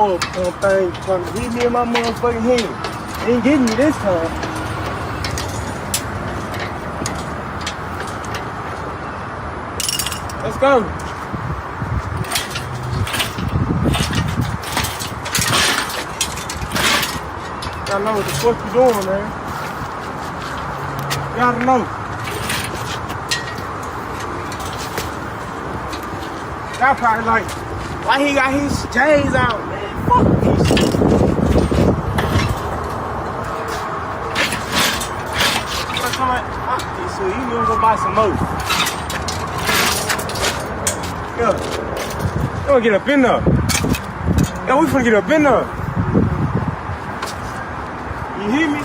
motherfucking thing trying to hit me in my motherfucking hand. Ain't getting me this time. Let's go. Gotta know what the fuck you doing, man. Gotta know. Y'all probably like, why he got his J's out, man? Fuck this shit. So you gonna go buy some more. Yeah. You wanna get up in there. Yeah, we finna get up in there. You hear me?